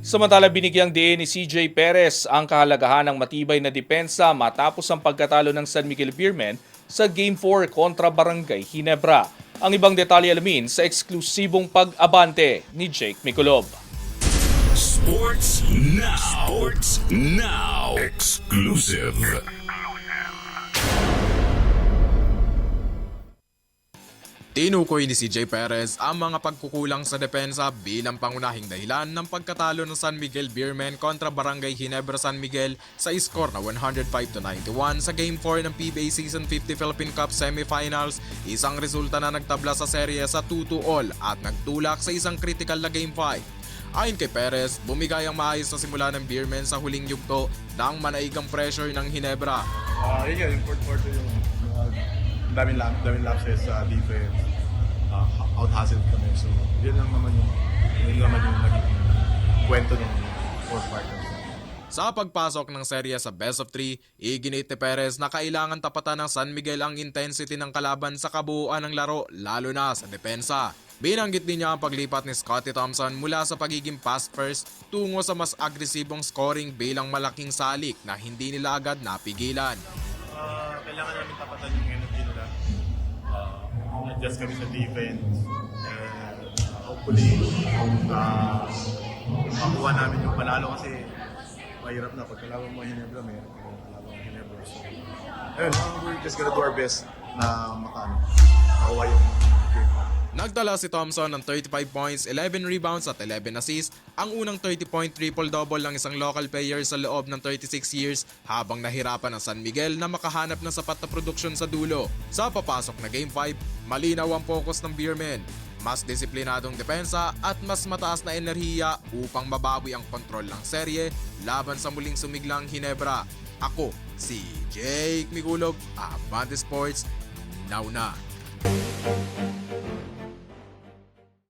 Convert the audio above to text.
Samantala binigyang diin ni CJ Perez ang kahalagahan ng matibay na depensa matapos ang pagkatalo ng San Miguel Beermen sa Game 4 kontra Barangay Ginebra. Ang ibang detalye alamin sa eksklusibong pag-abante ni Jake Miculob. Sports Now. Sports Now. Exclusive. Tinukoy ni CJ Perez ang mga pagkukulang sa depensa bilang pangunahing dahilan ng pagkatalo ng San Miguel Beermen kontra Barangay Ginebra San Miguel sa score na 105-91 sa Game 4 ng PBA Season 50 Philippine Cup Semifinals, isang resulta na nagtabla sa serye sa 2-2 at nagtulak sa isang critical na Game 5. Ayon kay Perez, bumigay ang maayos na simula ng Beermen sa huling yugto ng manaigang pressure ng Ginebra. Yun nga, yung fourth quarter yung daming lapses sa defense. Out-hustled kami. So, yun naman yung naging kwento ng fourth quarter. Sa pagpasok ng serya sa best of 3, iginit ni Perez na kailangan tapatan ng San Miguel ang intensity ng kalaban sa kabuuan ng laro, lalo na sa depensa. Binanggit din niya ang paglipat ni Scottie Thompson mula sa pagiging pass first tungo sa mas agresibong scoring bilang malaking salik na hindi nila agad napigilan. Kailangan namin tapatan yung energy nila. Adjust kami sa defense. And hopefully, makuha namin yung panalo kasi mahirap na. Pag kalaban mo Ginebra, mahirap yung kalaban mo Ginebra. So, ayun, we're just gonna do our best na makuha yung game. Nagdala si Thompson ng 35 points, 11 rebounds at 11 assists, ang unang 30-point triple-double ng isang local player sa loob ng 36 years habang nahirapan ang San Miguel na makahanap ng sapat na produksyon sa dulo. Sa papasok na Game 5, malinaw ang focus ng Beermen. Mas disiplinadong depensa at mas mataas na enerhiya upang mabawi ang kontrol ng serye laban sa muling sumiglang Ginebra. Ako, si Jake Miculob, Abante Sports, now na.